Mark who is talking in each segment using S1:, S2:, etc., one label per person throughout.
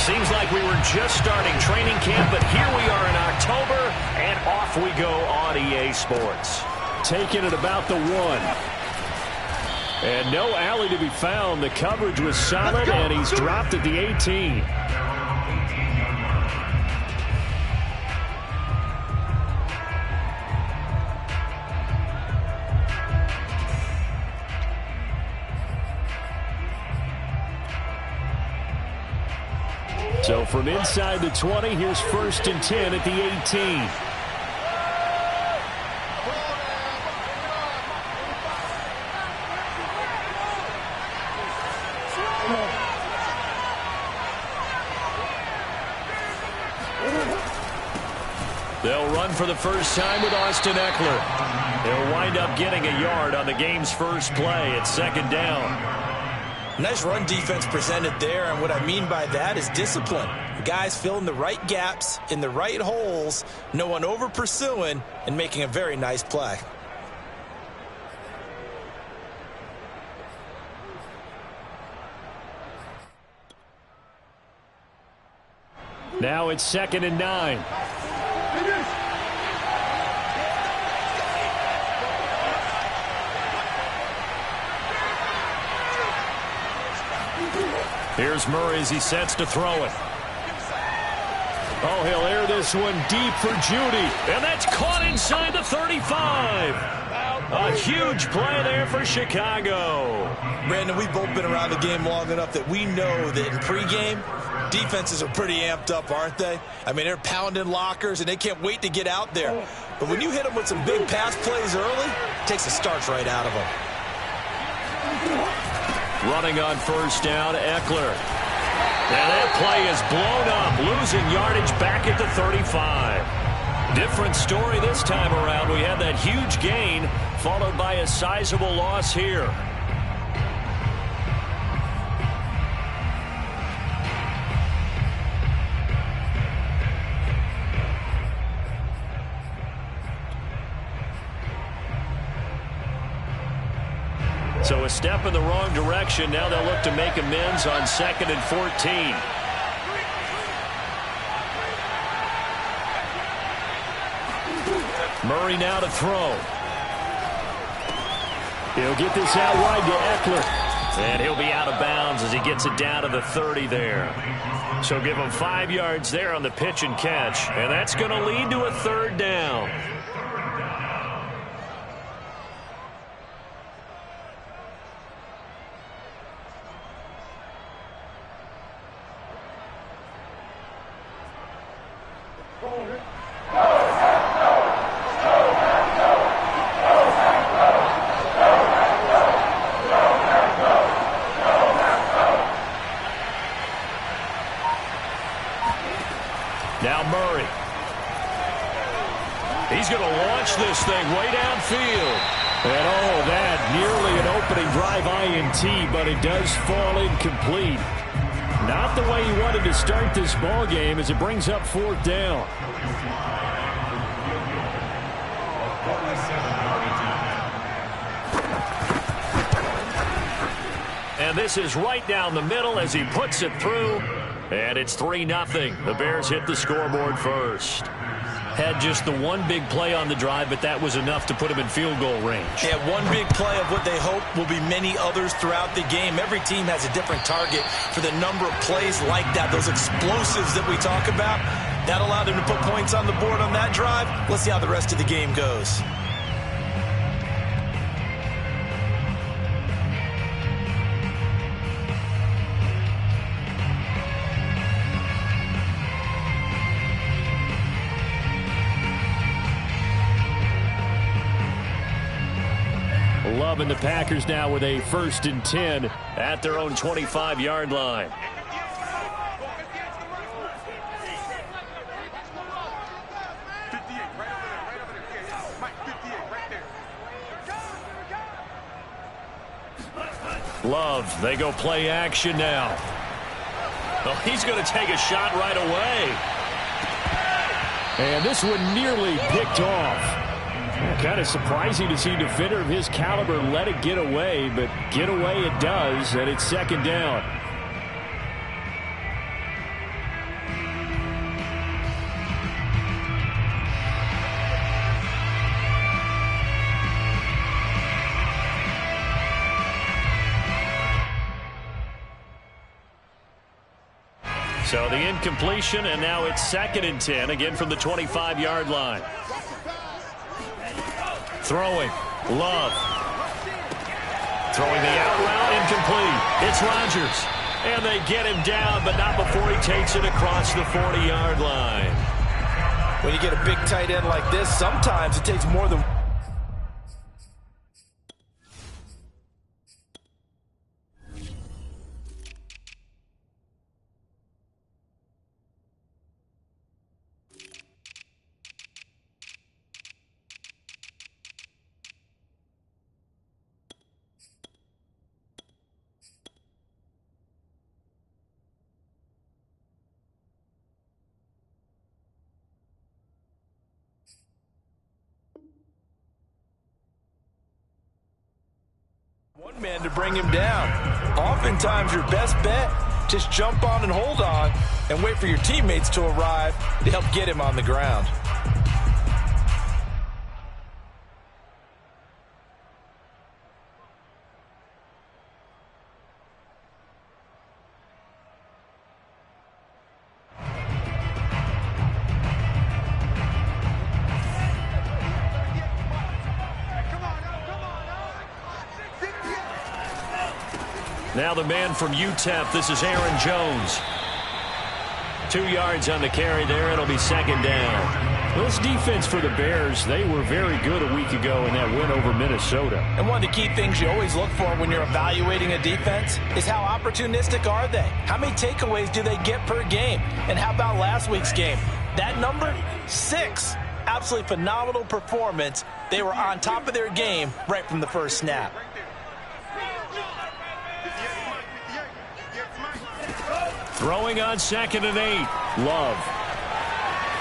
S1: Seems like we were just starting training camp, but here we are in October, and off we go on EA Sports.
S2: Taking it about the 1. And no alley to be found. The coverage was solid, and he's dropped at the 18. So from inside the 20, here's 1st and 10 at the 18. They'll run for the first time with Austin Ekeler. They'll wind up getting a yard on the game's first play at 2nd down.
S3: Nice run defense presented there, and what I mean by that is discipline. Guys filling the right gaps in the right holes, no one over pursuing, and making a very nice play.
S2: Now it's 2nd and 9. Here's Murray as he sets to throw it. Oh, he'll air this one deep for Judy. And that's caught inside the 35. A huge play there for Chicago.
S3: Brandon, we've both been around the game long enough that we know that in pregame, defenses are pretty amped up, aren't they? I mean, they're pounding lockers, and they can't wait to get out there. But when you hit them with some big pass plays early, it takes the starch right out of them.
S2: Running on 1st down, Ekeler. And that play is blown up, losing yardage back at the 35. Different story this time around. We had that huge gain, followed by a sizable loss here. So a step in the wrong direction. Now they'll look to make amends on 2nd and 14. Murray now to throw. He'll get this out wide to Ekeler. And he'll be out of bounds as he gets it down to the 30 there. So give him 5 yards there on the pitch and catch. And that's going to lead to a 3rd down. Now Murray. He's going to launch this thing way downfield. And oh, that nearly an opening drive INT, but it does fall incomplete. Not the way he wanted to start this ball game as it brings up 4th down. And this is right down the middle as he puts it through. And it's 3-0. The Bears hit the scoreboard first. Had just the one big play on the drive, but that was enough to put him in field goal range.
S3: Yeah, one big play of what they hope will be many others throughout the game. Every team has a different target for the number of plays like that, those explosives that we talk about. That allowed them to put points on the board on that drive. Let's see how the rest of the game goes.
S2: Love and the Packers now with a 1st and 10 at their own 25-yard line. Love, they go play action now. Oh, he's going to take a shot right away. And this one nearly picked off. Kind of surprising to see a defender of his caliber let it get away, but get away it does, and it's 2nd down. So the incompletion, and now it's 2nd and 10, again from the 25-yard line. Throwing, Love. Throwing the out route, incomplete. It's Rodgers. And they get him down, but not before he takes it across the 40-yard line.
S3: When you get a big tight end like this, sometimes it takes more than... one man to bring him down. Oftentimes your best bet, just jump on and hold on and wait for your teammates to arrive to help get him on the ground.
S2: Now the man from UTEP, this is Aaron Jones. 2 yards on the carry there. It'll be 2nd down. Well, this defense for the Bears, they were very good a week ago in that win over Minnesota.
S3: And one of the key things you always look for when you're evaluating a defense is how opportunistic are they? How many takeaways do they get per game? And how about last week's game? That number, 6. Absolutely phenomenal performance. They were on top of their game right from the first snap.
S2: Throwing on 2nd and 8. Love.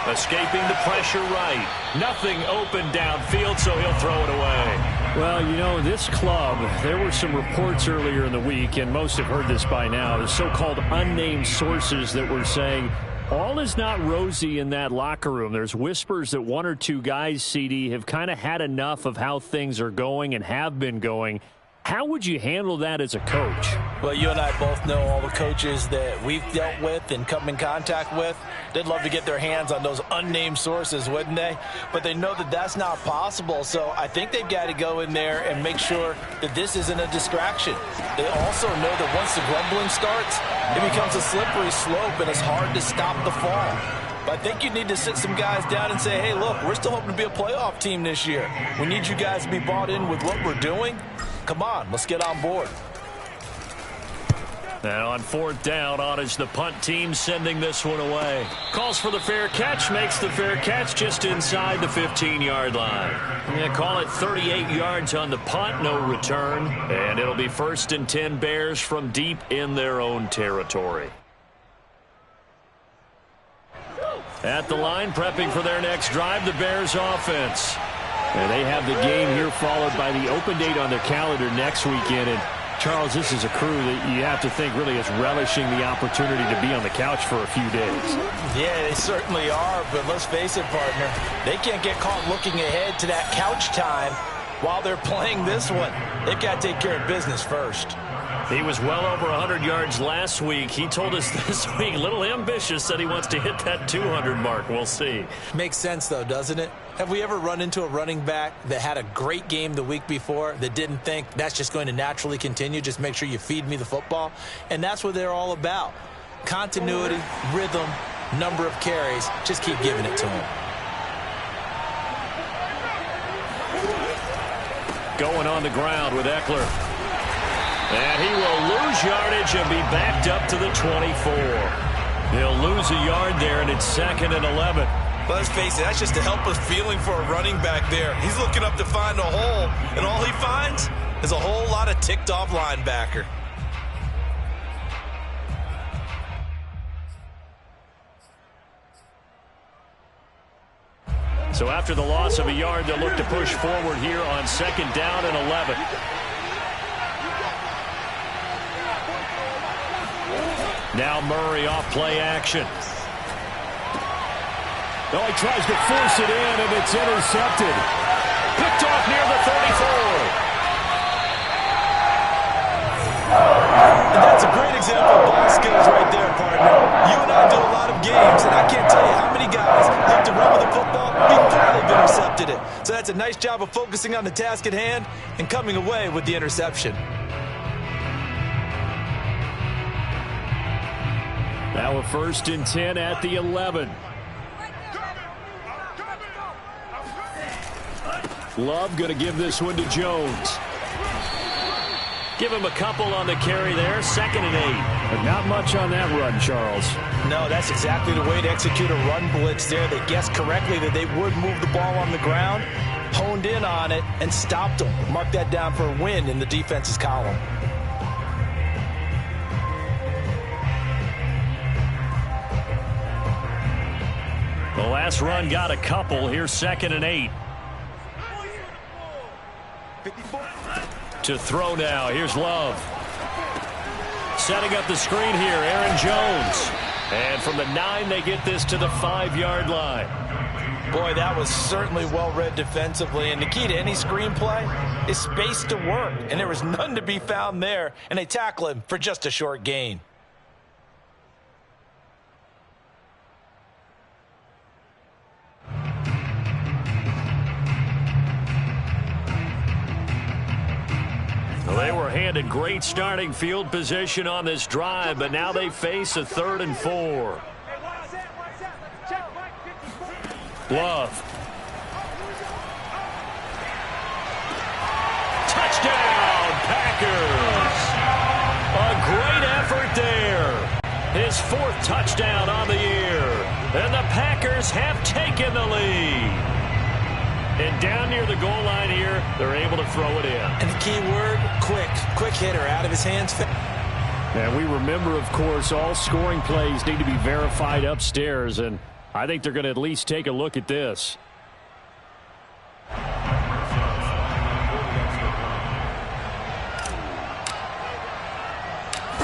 S2: Escaping the pressure right. Nothing open downfield, so he'll throw it away.
S4: Well, you know, this club, there were some reports earlier in the week, and most have heard this by now, the so-called unnamed sources that were saying all is not rosy in that locker room. There's whispers that 1 or 2 guys, CD, have kind of had enough of how things are going and have been going. How would you handle that as a coach?
S3: Well, you and I both know all the coaches that we've dealt with and come in contact with. They'd love to get their hands on those unnamed sources, wouldn't they? But they know that that's not possible, so I think they've got to go in there and make sure that this isn't a distraction. They also know that once the grumbling starts, it becomes a slippery slope and it's hard to stop the fall. But I think you need to sit some guys down and say, hey, look, we're still hoping to be a playoff team this year. We need you guys to be bought in with what we're doing. Come on, let's get on board.
S2: Now on 4th down, on is the punt team sending this one away. Calls for the fair catch, makes the fair catch just inside the 15-yard line. Yeah, call it 38 yards on the punt, no return. And it'll be 1st and 10 Bears from deep in their own territory. At the line, prepping for their next drive, the Bears offense. And they have the game here followed by the open date on their calendar next weekend. And, Charles, this is a crew that you have to think really is relishing the opportunity to be on the couch for a few days.
S3: Yeah, they certainly are, but let's face it, partner. They can't get caught looking ahead to that couch time while they're playing this one. They've got to take care of business first.
S2: He was well over 100 yards last week. He told us this week, a little ambitious, said he wants to hit that 200 mark. We'll see.
S3: Makes sense, though, doesn't it? Have we ever run into a running back that had a great game the week before that didn't think that's just going to naturally continue? Just make sure you feed me the football. And that's what they're all about. Continuity, rhythm, number of carries. Just keep giving it to him.
S2: Going on the ground with Eckler. And he will lose yardage and be backed up to the 24. He'll lose a yard there, and it's 2nd and 11.
S3: But let's face it, that's just a helpless feeling for a running back there. He's looking up to find a hole, and all he finds is a whole lot of ticked-off linebacker.
S2: So after the loss of a yard, they'll look to push forward here on 2nd down and 11. Now Murray off play action. Oh, he tries to force it in, and it's intercepted. Picked off near the 34.
S3: And that's a great example of ball skills right there, partner. You and I does a nice job of focusing on the task at hand and coming away with the interception.
S4: Now a 1st and 10 at the 11. Love going to give this one to Jones.
S2: Give him a couple on the carry there. 2nd and 8.
S4: But not much on that run, Charles.
S3: No, that's exactly the way to execute a run blitz there. They guessed correctly that they would move the ball on the ground, honed in on it, and stopped them. Mark that down for a win in the defense's column.
S2: The last run got a couple. Here's 2nd and 8. To throw now. Here's Love. Setting up the screen here, Aaron Jones. And from the 9, they get this to the 5-yard line.
S3: Boy, that was certainly well-read defensively. And the key to any screenplay is space to work. And there was none to be found there. And they tackle him for just a short gain.
S2: Well, they were handed great starting field position on this drive, but now they face a 3rd and 4. Love. Touchdown, Packers. A great effort there. His 4th touchdown on the year. And the Packers have taken the lead. And down near the goal line here, they're able to throw it in.
S3: And the key word, quick. Quick hitter out of his hands.
S4: And we remember, of course, all scoring plays need to be verified upstairs. And I think they're going to at least take a look at this.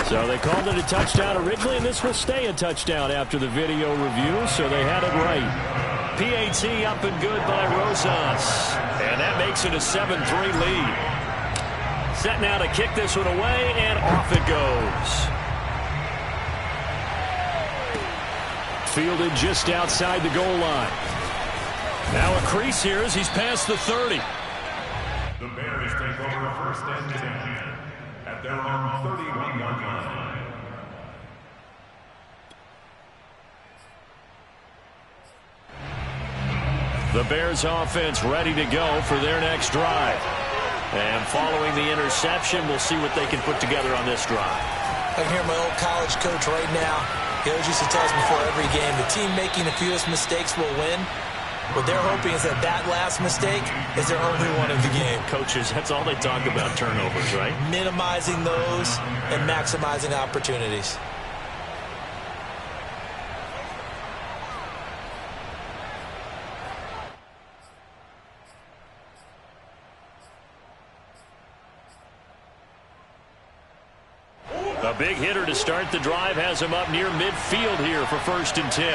S4: So they called it a touchdown originally, and this will stay a touchdown after the video review, so they had it right.
S2: PAT up and good by Rosas. And that makes it a 7-3 lead. Set now to kick this one away, and off it goes.
S4: Fielded just outside the goal line.
S2: Now a crease here as he's past the 30.
S5: The Bears take over 1st and 10 at their own 31-yard line.
S2: The Bears offense ready to go for their next drive. And following the interception, we'll see what they can put together on this drive.
S3: I can hear my old college coach right now. He always used to tell us before every game, the team making the fewest mistakes will win. What they're hoping is that that last mistake is their only one of the game.
S2: Coaches, that's all they talk about, turnovers, right?
S3: Minimizing those and maximizing opportunities.
S2: A big hitter to start the drive has him up near midfield here for 1st and 10.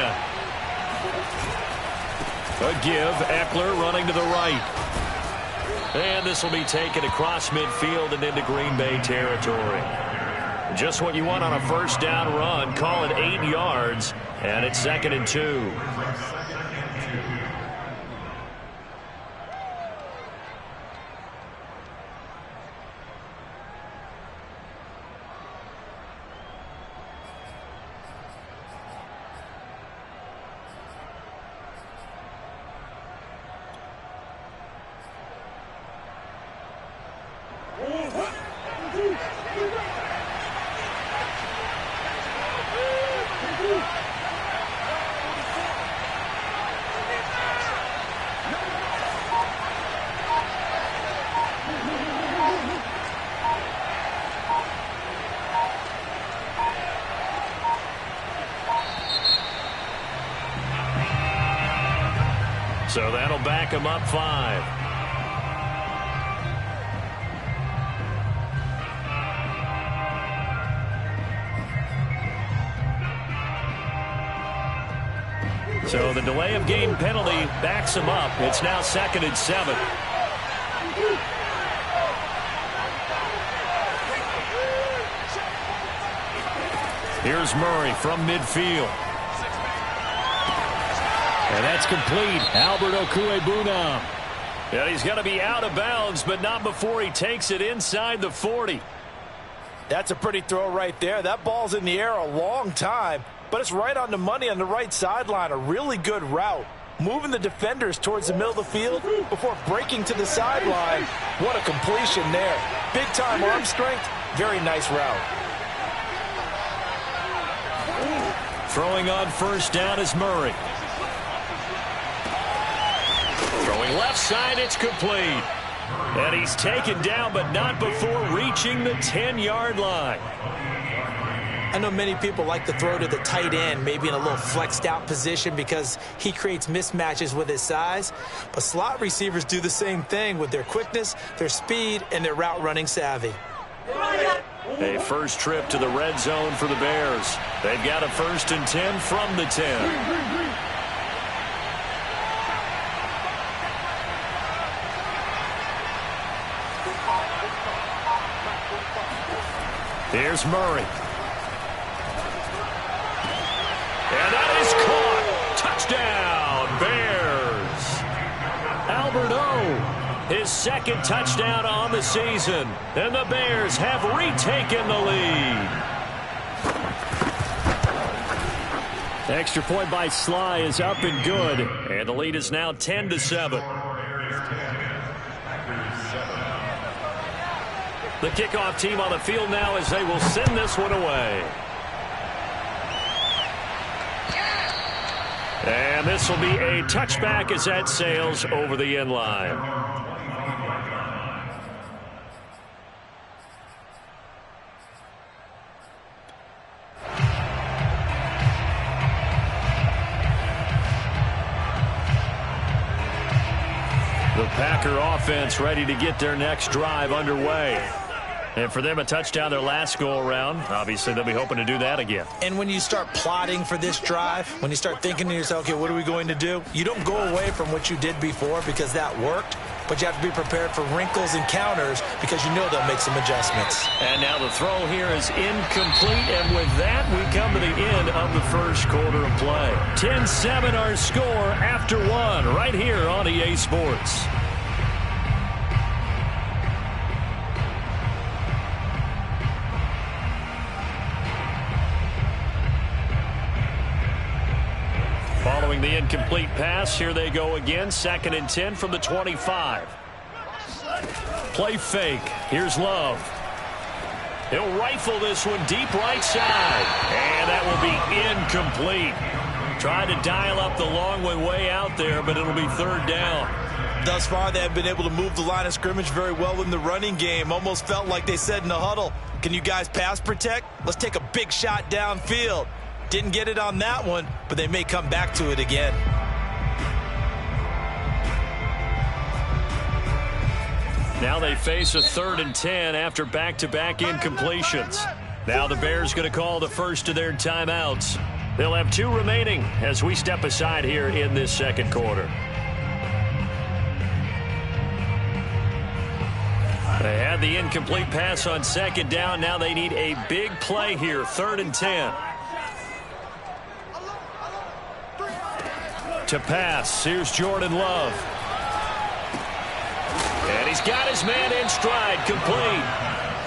S2: A give, Eckler running to the right. And this will be taken across midfield and into Green Bay territory. Just what you want on a 1st down run. Call it 8 yards, and it's 2nd and 2. So that'll back him up 5. So the delay of game penalty backs him up. It's now 2nd and 7. Here's Murray from midfield. And that's complete. Albert Okwuegbunam.
S4: And he's going to be out of bounds, but not before he takes it inside the 40.
S3: That's a pretty throw right there. That ball's in the air a long time, but it's right on the money on the right sideline. A really good route. Moving the defenders towards the middle of the field before breaking to the sideline. What a completion there. Big-time arm strength. Very nice route.
S2: Throwing on first down is Murray. Throwing left side, it's complete. And he's taken down, but not before reaching the 10-yard line.
S3: I know many people like to throw to the tight end, maybe in a little flexed out position because he creates mismatches with his size. But slot receivers do the same thing with their quickness, their speed, and their route running savvy.
S2: A first trip to the red zone for the Bears. They've got a 1st and 10 from the 10. Here's Murray. And that is caught. Touchdown, Bears. Albert O, his 2nd touchdown on the season. And the Bears have retaken the lead.
S4: Extra point by Sly is up and good.
S2: And the lead is now 10-7. The kickoff team on the field now as they will send this one away. And this will be a touchback as that sails over the end line. The Packer offense ready to get their next drive underway. And for them, a touchdown their last go-around. Obviously, they'll be hoping to do that again.
S3: And when you start plotting for this drive, when you start thinking to yourself, okay, what are we going to do? You don't go away from what you did before because that worked, but you have to be prepared for wrinkles and counters because you know they'll make some adjustments.
S2: And now the throw here is incomplete, and with that, we come to the end of the first quarter of play. 10-7 our score after one right here on EA Sports. Following the incomplete pass, here they go again. 2nd and 10 from the 25. Play fake. Here's Love. He'll rifle this one deep right side. And that will be incomplete. Trying to dial up the long way out there, but it'll be 3rd down.
S3: Thus far, they have been able to move the line of scrimmage very well in the running game. Almost felt like they said in the huddle, can you guys pass protect? Let's take a big shot downfield. Didn't get it on that one, but they may come back to it again.
S2: Now they face a 3rd and 10 after back-to-back incompletions. Now the Bears going to call the first of their timeouts. They'll have 2 remaining as we step aside here in this 2nd quarter. They had the incomplete pass on 2nd down. Now they need a big play here, 3rd and 10. To pass, here's Jordan Love. And he's got his man in stride, complete.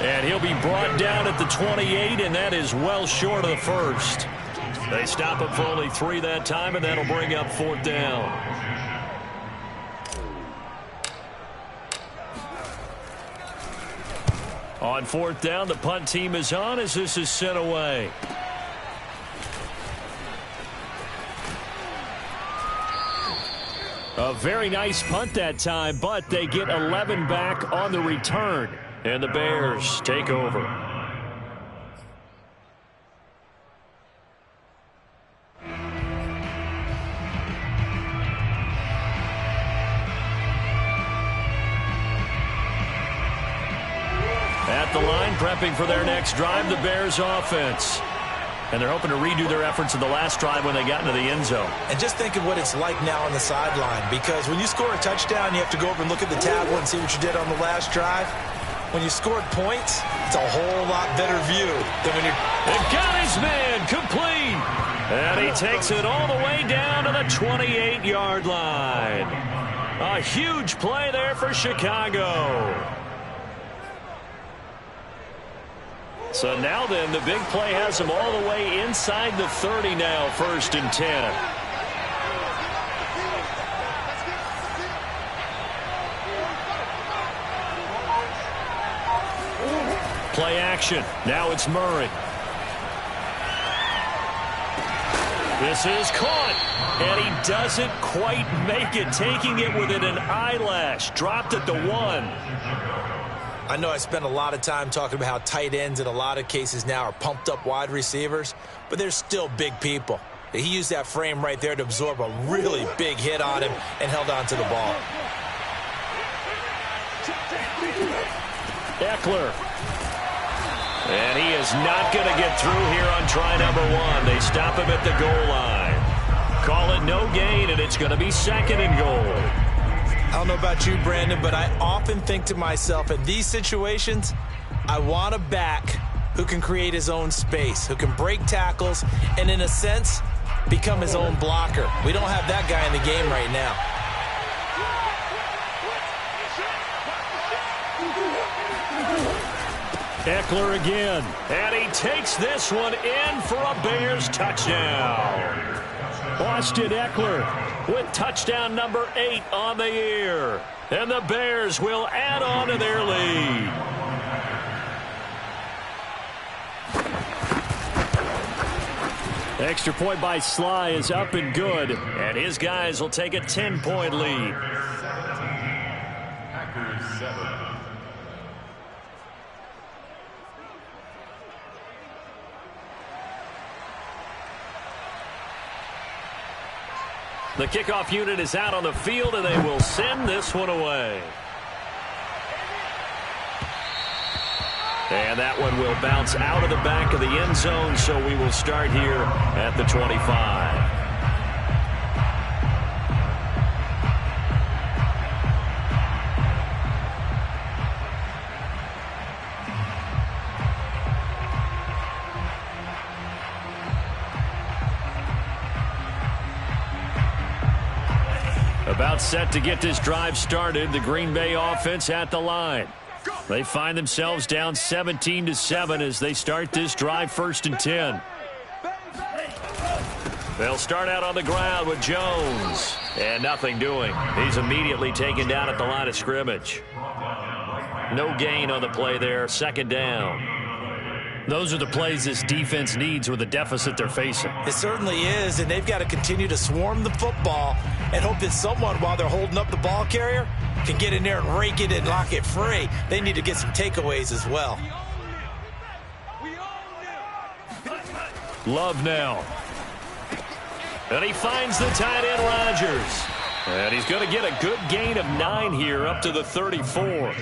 S2: And he'll be brought down at the 28, and that is well short of the 1st. They stop him for only 3 that time, and that'll bring up 4th down. On 4th down, the punt team is on as this is sent away. A very nice punt that time, but they get 11 back on the return. And the Bears take over. At the line, prepping for their next drive, the Bears offense. And they're hoping to redo their efforts in the last drive when they got into the end zone.
S3: And just think of what it's like now on the sideline, because when you score a touchdown, you have to go over and look at the tablet and see what you did on the last drive. When you scored points, it's a whole lot better view than when you're...
S2: They've got his man complete. And he takes it all the way down to the 28-yard line. A huge play there for Chicago. So now then, the big play has them all the way inside the 30 now, 1st and 10. Play action. Now it's Murray. This is caught, and he doesn't quite make it, taking it within an eyelash. Dropped at the 1.
S3: I know I spent a lot of time talking about how tight ends in a lot of cases now are pumped up wide receivers, but they're still big people. He used that frame right there to absorb a really big hit on him and held on to the ball.
S2: Eckler. And he is not going to get through here on try number 1. They stop him at the goal line. Call it no gain, and it's going to be 2nd and goal.
S3: I don't know about you, Brandon, but I often think to myself, in these situations, I want a back who can create his own space, who can break tackles, and in a sense, become his own blocker. We don't have that guy in the game right now.
S2: Eckler again, and he takes this one in for a Bears touchdown. Austin Eckler with touchdown number 8 on the year. And the Bears will add on to their lead. Extra point by Sly is up and good, and his guys will take a 10-point lead.
S5: Packers 7.
S2: The kickoff unit is out on the field, and they will send this one away. And that one will bounce out of the back of the end zone, so we will start here at the 25. About set to get this drive started. The Green Bay offense at the line. They find themselves down 17-7 as they start this drive, 1st and 10. They'll start out on the ground with Jones. And nothing doing. He's immediately taken down at the line of scrimmage. No gain on the play there. 2nd down. Those are the plays this defense needs with the deficit they're facing.
S3: It certainly is, and they've got to continue to swarm the football and hope that someone, while they're holding up the ball carrier, can get in there and rake it and lock it free. They need to get some takeaways as well.
S2: Love now. And he finds the tight end, Rodgers. And he's going to get a good gain of 9 here up to the 34.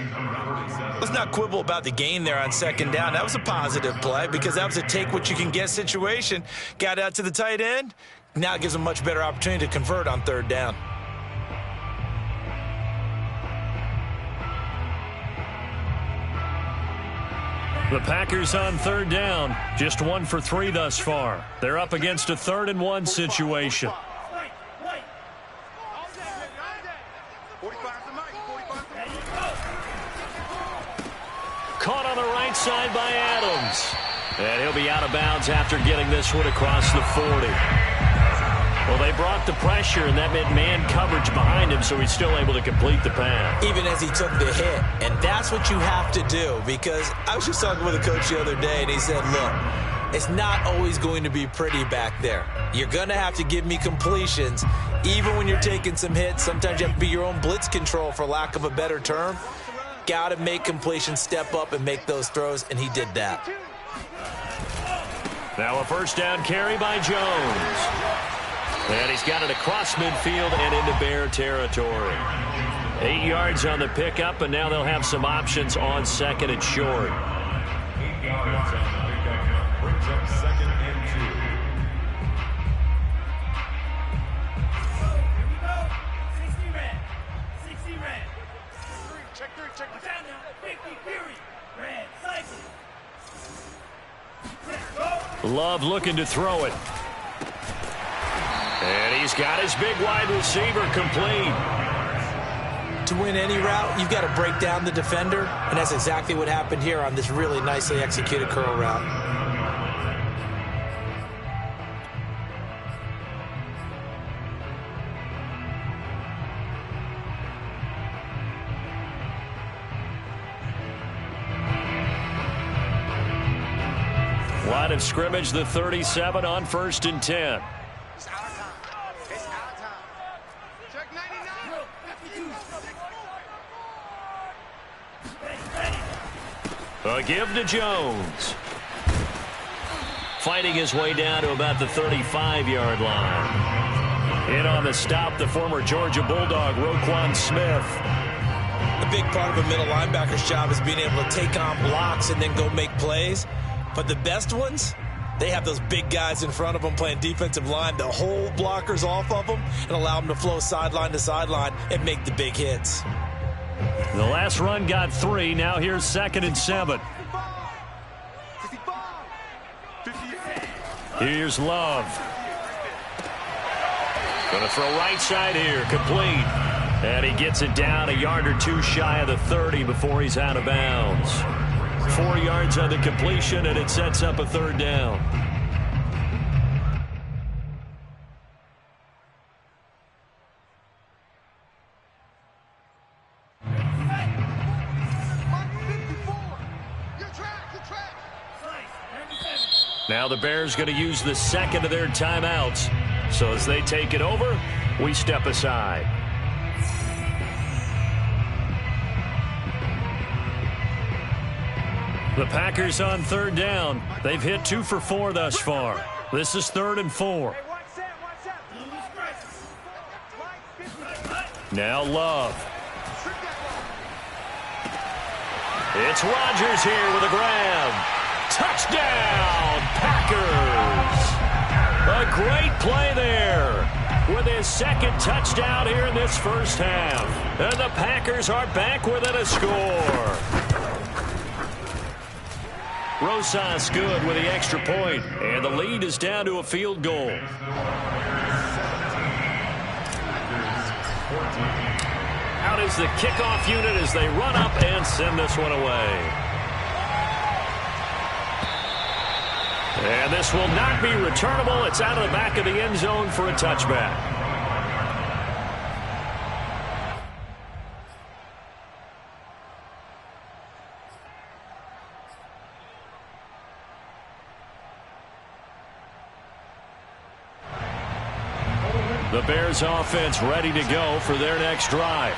S3: Let's not quibble about the gain there on 2nd down. That was a positive play because that was a take-what-you-can-get situation. Got out to the tight end. Now it gives them a much better opportunity to convert on 3rd down.
S2: The Packers on 3rd down. Just 1 for 3 thus far. They're up against a 3rd and 1 situation. Caught on the right side by Adams. And he'll be out of bounds after getting this one across the 40. Well, they brought the pressure, and that meant man coverage behind him, so he's still able to complete the pass.
S3: Even as he took the hit. And that's what you have to do, because I was just talking with a coach the other day, and he said, look, it's not always going to be pretty back there. You're going to have to give me completions, even when you're taking some hits. Sometimes you have to be your own blitz control, for lack of a better term. Got to make completions, step up, and make those throws, and he did that.
S2: Now a 1st down carry by Jones. And he's got it across midfield and into Bear territory. 8 yards on the pickup, and now they'll have some options on 2nd and short.
S5: 8 yards on the pickup brings up 2nd and 2.
S2: Love looking to throw it. And he's got his big wide receiver complete.
S3: To win any route, you've got to break down the defender, and that's exactly what happened here on this really nicely executed curl route.
S2: Line of scrimmage, the 37 on 1st and 10. A give to Jones. Fighting his way down to about the 35-yard line. In on the stop, the former Georgia Bulldog, Roquan Smith.
S3: A big part of a middle linebacker's job is being able to take on blocks and then go make plays. But the best ones, they have those big guys in front of them playing defensive line to hold blockers off of them and allow them to flow sideline to sideline and make the big hits.
S2: The last run got 3. Now here's 2nd and 7. Here's Love. Going to throw right side here, complete. And he gets it down a yard or 2 shy of the 30 before he's out of bounds. 4 yards on the completion, and it sets up a 3rd down. Now the Bears going to use the 2nd of their timeouts. So as they take it over, we step aside. The Packers on 3rd down. They've hit 2 for 4 thus far. This is 3rd and 4. Now Love. It's Rodgers here with a grab. Touchdown, Packers! A great play there with his 2nd touchdown here in this first half. And the Packers are back within a score. Rosas good with the extra point, and the lead is down to a field goal. Out is the kickoff unit as they run up and send this one away. And this will not be returnable. It's out of the back of the end zone for a touchback. The Bears offense ready to go for their next drive.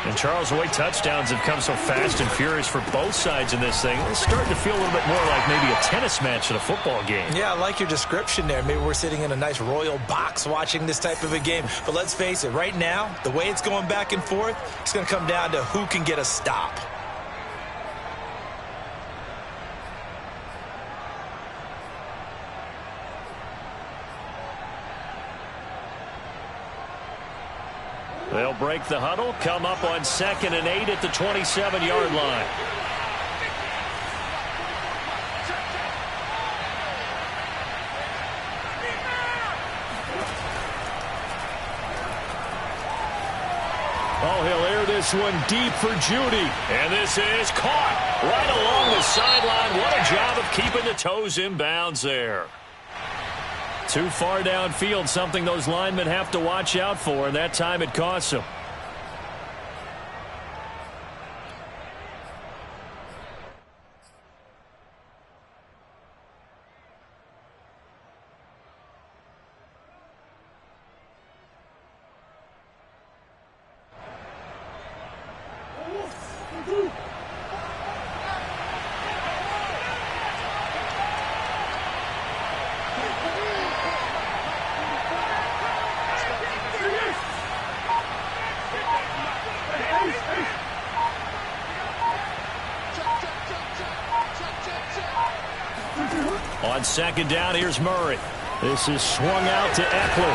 S2: And Charles, the way touchdowns have come so fast and furious for both sides in this thing, it's starting to feel a little bit more like maybe a tennis match in a football game. Yeah, I like your description there. Maybe we're sitting in a nice royal box watching this type of a game. But let's face it, right now, the way it's going back and forth, it's going to come down to who can get a stop. They'll break the huddle, come up on 2nd and 8 at the 27-yard line. Oh, he'll air this one deep for Judy. And this is caught right along the sideline. What a job of keeping the toes in bounds there. Too far downfield, something those linemen have to watch out for, and that time it costs them. On 2nd down, here's Murray. This is swung out to Eckler.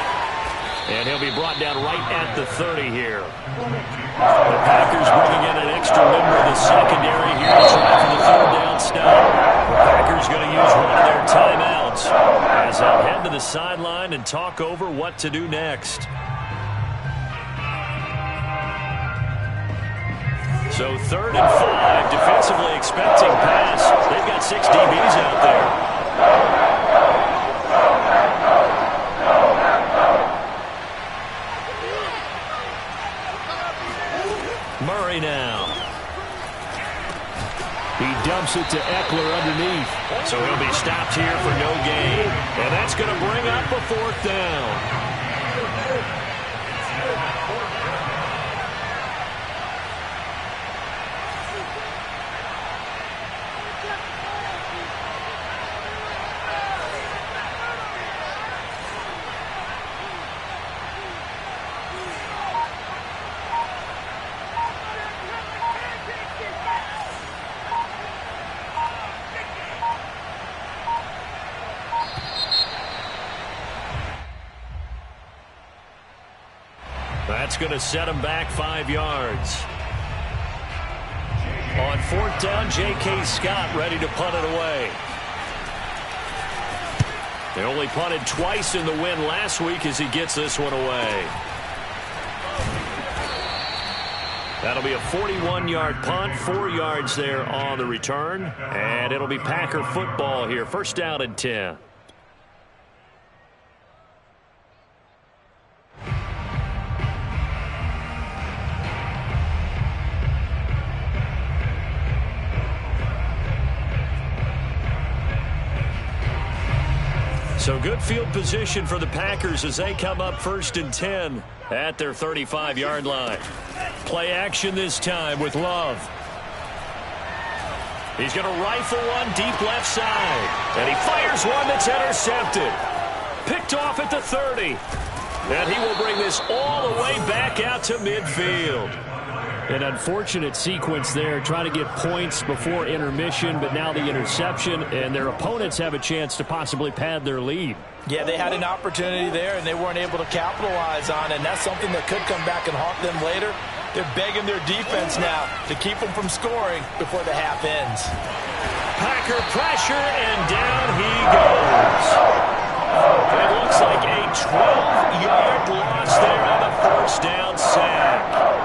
S2: And he'll be brought down right at the 30 here. The Packers bringing in an extra member of the secondary here to try for the 3rd down stop. The Packers going to use one of their timeouts as they'll head to the sideline and talk over what to do next. So 3rd and 5, defensively expecting pass. They've got 6 DBs out there. Murray now.
S4: He dumps it to Eckler underneath.
S2: So he'll be stopped here for no gain. And that's going to bring up a 4th down. That's going to set him back 5 yards. On 4th down, J.K. Scott ready to punt it away. They only punted twice in the win last week as he gets this one away. That'll be a 41-yard punt, 4 yards there on the return. And it'll be Packer football here. 1st down and 10. So good field position for the Packers as they come up 1st and 10 at their 35-yard line. Play action this time with Love. He's going to rifle one deep left side. And he fires one that's intercepted. Picked off at the 30. And he will bring this all the way back out to midfield.
S4: An unfortunate sequence there, trying to get points before intermission, but now the interception, and their opponents have a chance to possibly pad their lead.
S3: Yeah, they had an opportunity there, and they weren't able to capitalize on it, and that's something that could come back and haunt them later. They're begging their defense now to keep them from scoring before the half ends.
S2: Packer pressure, and down he goes. It looks like a 12-yard loss there on the 1st down sack.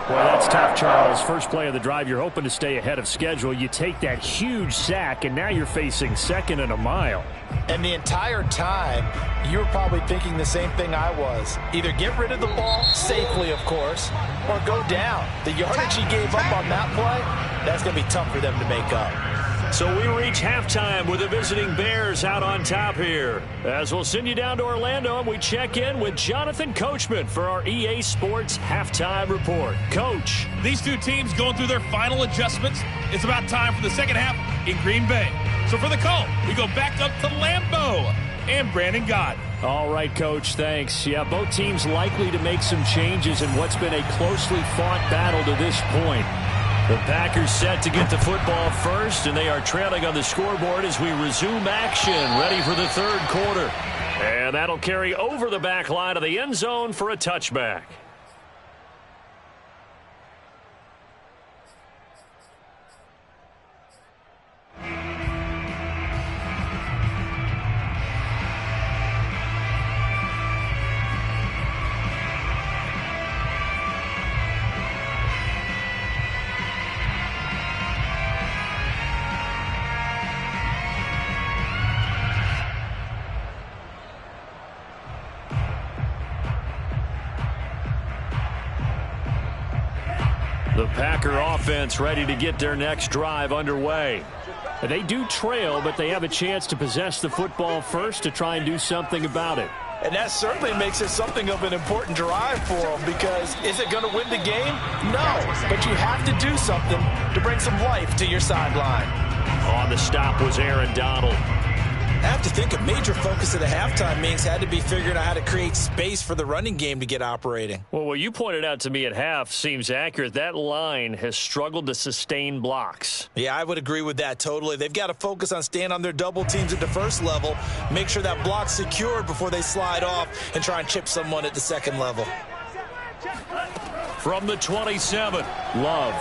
S4: Boy, that's tough, Charles. First play of the drive, you're hoping to stay ahead of schedule. You take that huge sack, and now you're facing 2nd and a mile.
S3: And the entire time, you were probably thinking the same thing I was. Either get rid of the ball, safely, of course, or go down. The yardage he gave up on that play, that's going to be tough for them to make up.
S2: So we reach halftime with the visiting Bears out on top here. As we'll send you down to Orlando, and we check in with Jonathan Coachman for our EA Sports Halftime Report. Coach.
S6: These two teams going through their final adjustments. It's about time for the second half in Green Bay. So for the call, we go back up to Lambeau and Brandon Gott.
S4: All right, Coach, thanks. Yeah, both teams likely to make some changes in what's been a closely fought battle to this point.
S2: The Packers set to get the football first, and they are trailing on the scoreboard as we resume action, ready for the 3rd quarter. And that'll carry over the back line of the end zone for a touchback. The Packer offense ready to get their next drive underway.
S4: They do trail, but they have a chance to possess the football first to try and do something about it.
S3: And that certainly makes it something of an important drive for them, because is it going to win the game? No, but you have to do something to bring some life to your sideline.
S2: On the stop was Aaron Donald.
S3: I have to think a major focus of the halftime meetings had to be figuring out how to create space for the running game to get operating.
S2: Well, what you pointed out to me at half seems accurate. That line has struggled to sustain blocks.
S3: Yeah, I would agree with that totally. They've got to focus on staying on their double teams at the first level, make sure that block's secured before they slide off and try and chip someone at the second level.
S2: From the 27,
S4: Love.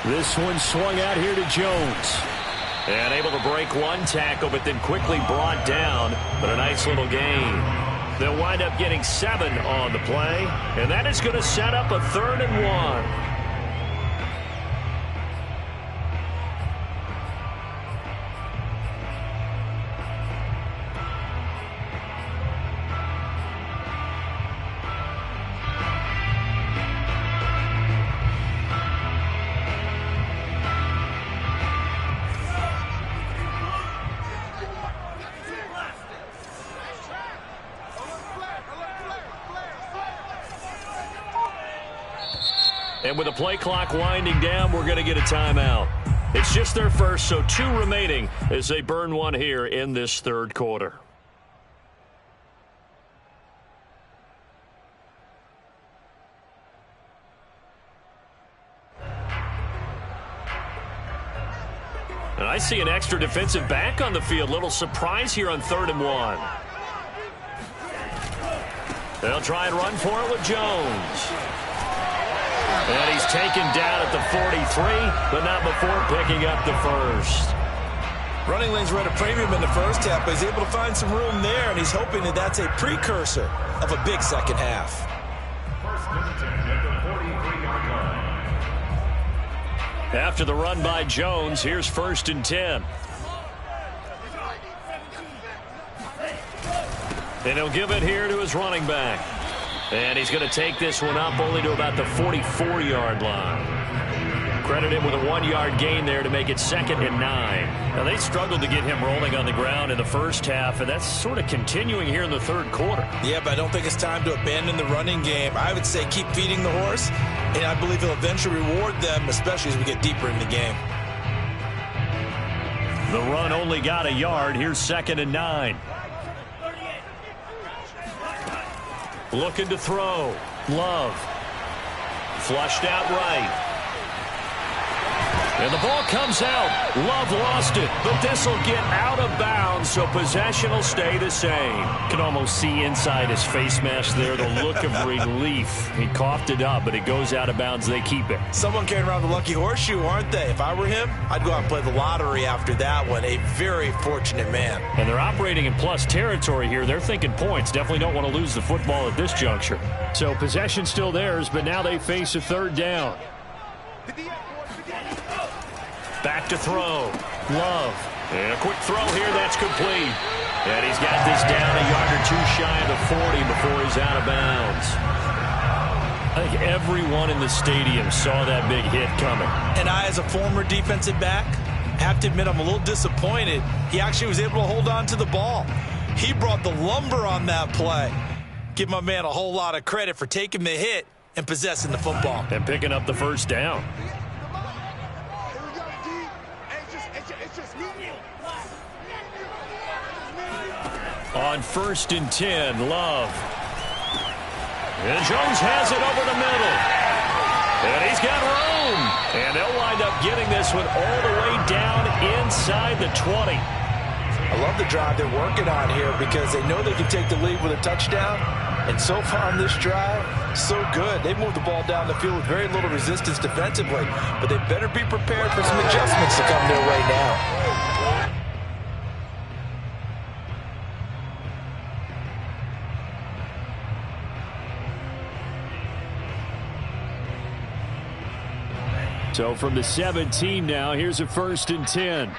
S4: This one swung out here to Jones.
S2: And able to break one tackle, but then quickly brought down. But a nice little gain. They'll wind up getting 7 on the play. And that is going to set up a 3rd and 1. And with the play clock winding down, we're going to get a timeout. It's just their first, so 2 remaining as they burn one here in this third quarter. And I see an extra defensive back on the field. Little surprise here on 3rd and 1. They'll try and run for it with Jones. And he's taken down at the 43, but not before picking up the first.
S3: Running lanes were at a premium in the first half, but he's able to find some room there, and he's hoping that that's a precursor of a big second half.
S5: First and 10 at the 43-yard line.
S2: After the run by Jones, here's 1st and 10. And he'll give it here to his running back. And he's going to take this one up only to about the 44-yard line. Credit him with a 1-yard gain there to make it 2nd and 9. Now, they struggled to get him rolling on the ground in the first half, and that's sort of continuing here in the third quarter.
S3: Yeah, but I don't think it's time to abandon the running game. I would say keep feeding the horse, and I believe he'll eventually reward them, especially as we get deeper in the game.
S2: The run only got a yard. Here's 2nd and 9. Looking to throw. Love. Flushed out right. And the ball comes out. Love lost it, but this will get out of bounds, so possession will stay the same. Can almost see inside his face mask there the look of relief. He coughed it up, but it goes out of bounds. They keep it.
S3: Someone carrying around the lucky horseshoe, aren't they? If I were him, I'd go out and play the lottery after that one. A very fortunate man.
S2: And they're operating in plus territory here. They're thinking points. Definitely don't want to lose the football at this juncture.
S4: So possession still theirs, but now they face a 3rd down.
S2: Back to throw. Love. And a quick throw here. That's complete. And he's got this down a yard or 2 shy of the 40 before he's out of bounds. I think everyone in the stadium saw that big hit coming.
S3: And I, as a former defensive back, have to admit I'm a little disappointed. He actually was able to hold on to the ball. He brought the lumber on that play. Give my man a whole lot of credit for taking the hit and possessing the football.
S2: And picking up the first down. On 1st and 10, Love. And Jones has it over the middle. And he's got room. And they'll wind up getting this one all the way down inside the 20.
S3: I love the drive they're working on here because they know they can take the lead with a touchdown. And so far on this drive, so good. They moved the ball down the field with very little resistance defensively. But they better be prepared for some adjustments to come their way now.
S4: So from the 17 now, here's a 1st and 10.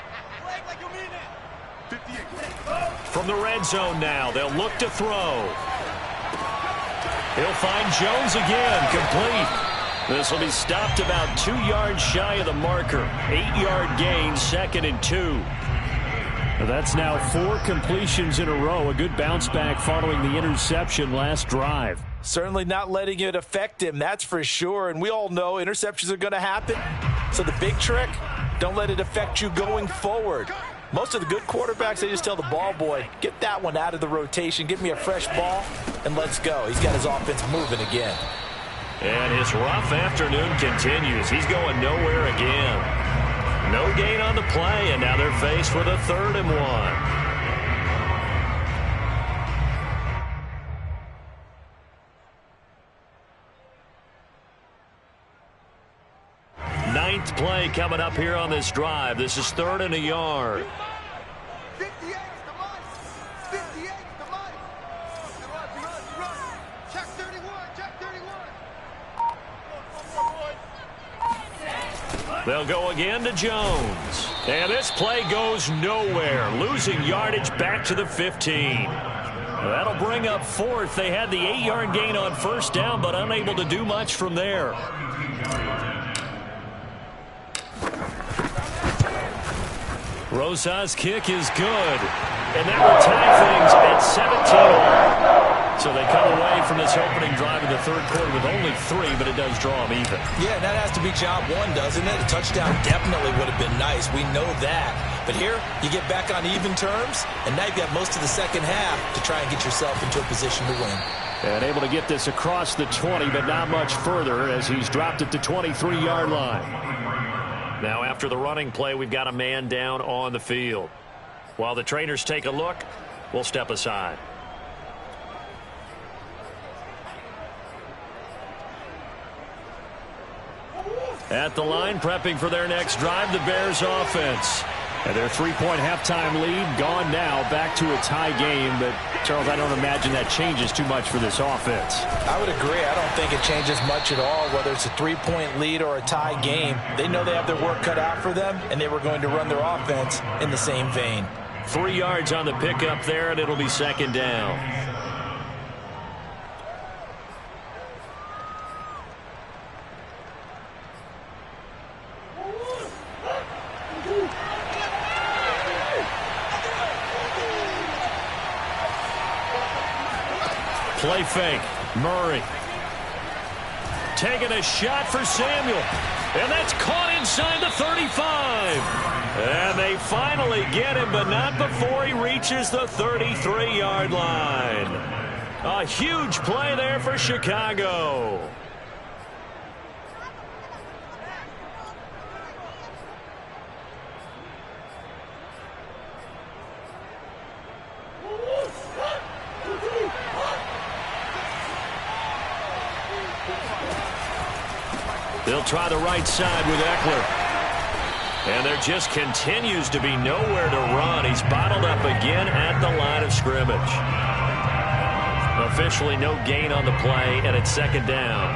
S2: From the red zone now, they'll look to throw. He'll find Jones again, complete. This will be stopped about 2 yards shy of the marker. 8-yard gain, 2nd and 2.
S4: That's now 4 completions in a row. A good bounce back following the interception last drive.
S3: Certainly not letting it affect him, that's for sure. And we all know interceptions are going to happen. So the big trick, don't let it affect you going forward. Most of the good quarterbacks, they just tell the ball boy, get that one out of the rotation, give me a fresh ball, and let's go. He's got his offense moving again.
S2: And his rough afternoon continues. He's going nowhere again. No gain on the play, and now they're faced with a 3rd and 1. Ninth play coming up here on this drive. This is 3rd and a yard.
S7: 58 the money. 58 the money. Run. Check 31. Check 31.
S2: They'll go again to Jones. And this play goes nowhere. Losing yardage back to the 15. That'll bring up 4th. They had the 8-yard gain on 1st down, but unable to do much from there. Rosas' kick is good. And that will tie things at So they come away from this opening drive in the third quarter with only 3, but it does draw them even.
S3: Yeah, that has to be job one, doesn't it? A touchdown definitely would have been nice. We know that. But here, you get back on even terms, and now you've got most of the second half to try and get yourself into a position to win.
S4: And able to get this across the 20, but not much further as he's dropped it to 23-yard line.
S2: Now after the running play, we've got a man down on the field. While the trainers take a look, we'll step aside. At the line, prepping for their next drive, the Bears offense.
S4: And their 3-point halftime lead gone now, back to a tie game. But, Charles, I don't imagine that changes too much for this offense.
S3: I would agree. I don't think it changes much at all, whether it's a 3-point lead or a tie game. They know they have their work cut out for them, and they were going to run their offense in the same vein.
S2: 3 yards on the pickup there, and it'll be second down. Play fake. Murray. Taking a shot for Samuel. And that's caught inside the 35. And they finally get him, but not before he reaches the 33-yard line. A huge play there for Chicago. They'll try the right side with Eckler. And there just continues to be nowhere to run. He's bottled up again at the line of scrimmage. Officially no gain on the play, and it's second down.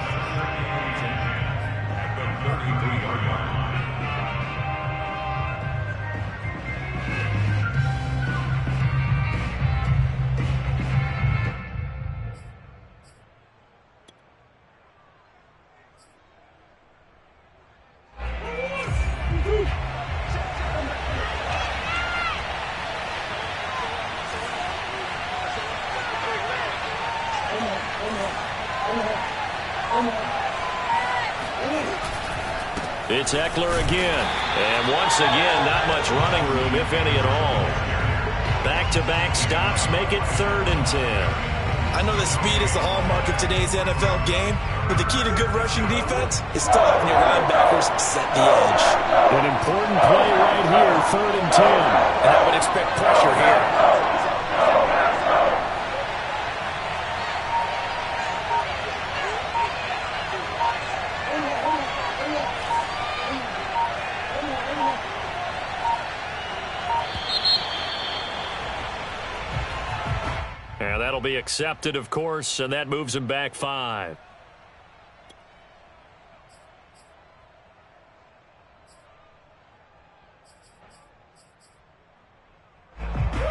S2: It's Eckler again. And once again, not much running room, if any at all. Back-to-back stops make it 3rd and 10.
S3: I know that speed is the hallmark of today's NFL game, but the key to good rushing defense is still having your linebackers set the edge.
S4: An important play right here, 3rd and 10.
S3: And I would expect pressure here.
S2: That'll be accepted, of course, and that moves him back 5.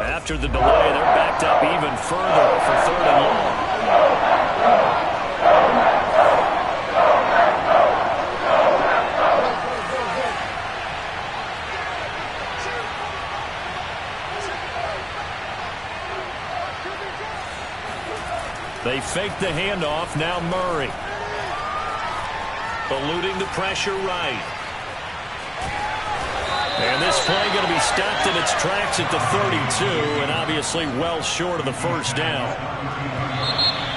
S2: After the delay, they're backed up even further for 3rd and long. They fake the handoff. Now Murray. Eluding the pressure right. And this play going to be stopped in its tracks at the 32, and obviously well short of the first down.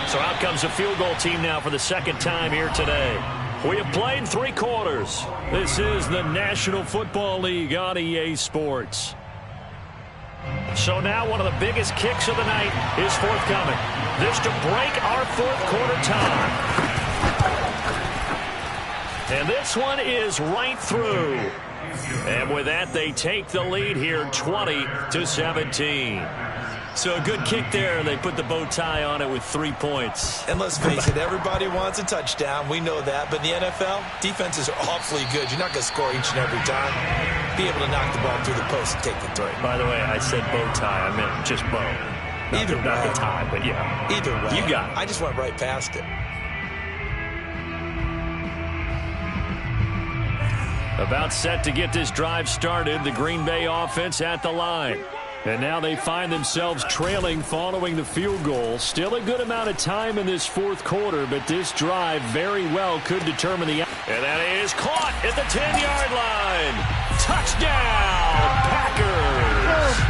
S2: So out comes a field goal team now for the second time here today. We have played 3 quarters. This is the National Football League on EA Sports. So now one of the biggest kicks of the night is forthcoming. This to break our 4th quarter tie. And this one is right through. And with that, they take the lead here 20-17. So a good kick there. They put the bow tie on it with 3 points.
S3: And let's face it, everybody wants a touchdown. We know that. But in the NFL, defenses are awfully good. You're not going to score each and every time. Be able to knock the ball through the post and take the throw.
S2: By the way, I said bow tie. I meant just bow.
S3: Either way.
S2: Not the tie, but yeah.
S3: Either way.
S2: You got it.
S3: I just went right past it.
S2: About set to get this drive started. The Green Bay offense at the line.
S4: And now they find themselves trailing following the field goal. Still a good amount of time in this fourth quarter, but this drive very well could determine the...
S2: And that is caught at the 10-yard line. Touchdown, Packers!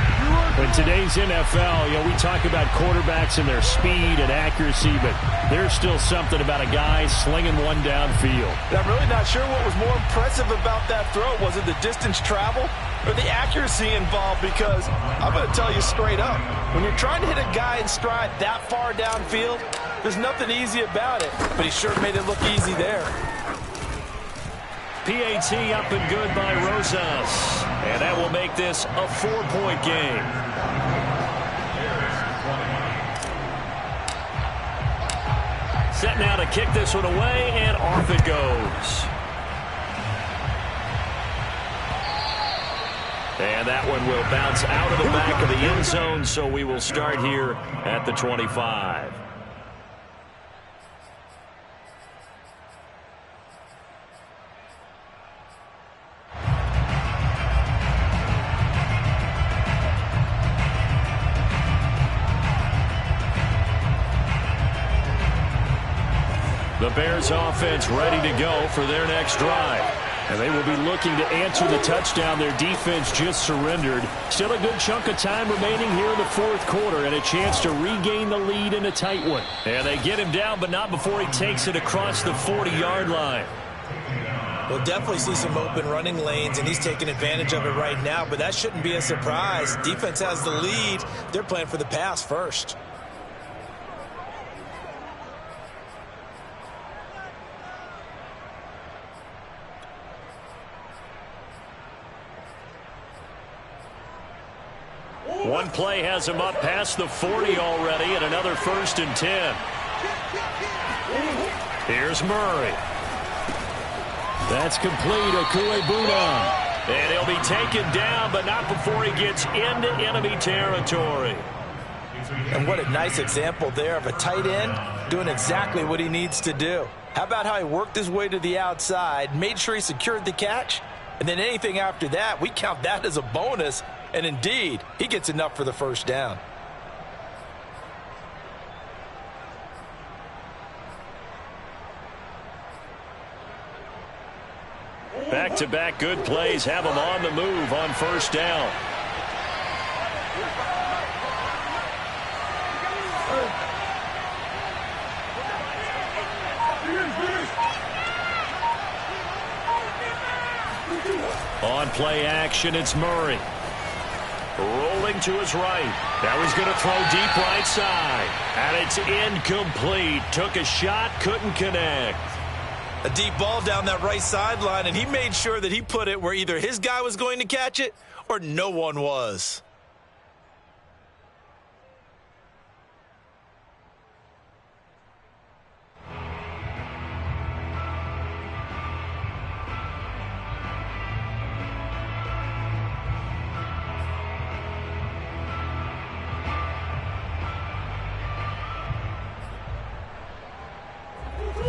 S4: In today's NFL, we talk about quarterbacks and their speed and accuracy, but there's still something about a guy slinging one downfield.
S3: I'm really not sure what was more impressive about that throw. Was it the distance travel or the accuracy involved? Because I'm going to tell you straight up, when you're trying to hit a guy in stride that far downfield, there's nothing easy about it. But he sure made it look easy there.
S2: PAT up and good by Rosas. And that will make this a 4-point game. Set now to kick this one away, and off it goes. And that one will bounce out of the back of the end zone, so we will start here at the 25. The Bears offense ready to go for their next drive. And they will be looking to answer the touchdown their defense just surrendered. Still a good chunk of time remaining here in the fourth quarter and a chance to regain the lead in a tight one. And they get him down, but not before he takes it across the 40-yard line.
S3: We'll definitely see some open running lanes, and he's taking advantage of it right now, but that shouldn't be a surprise. Defense has the lead. They're playing for the pass first.
S2: One play has him up past the 40 already, and another 1st and 10. Here's Murray.
S4: That's complete. Okuegbunam.
S2: And he'll be taken down, but not before he gets into enemy territory.
S3: And what a nice example there of a tight end doing exactly what he needs to do. How about how he worked his way to the outside, made sure he secured the catch, and then anything after that, we count that as a bonus. And indeed, he gets enough for the first down.
S2: Back-to-back good plays have him on the move on first down. On play action, it's Murray. Rolling to his right. Now he's going to throw deep right side. And it's incomplete. Took a shot, couldn't connect.
S3: A deep ball down that right sideline, and he made sure that he put it where either his guy was going to catch it or no one was.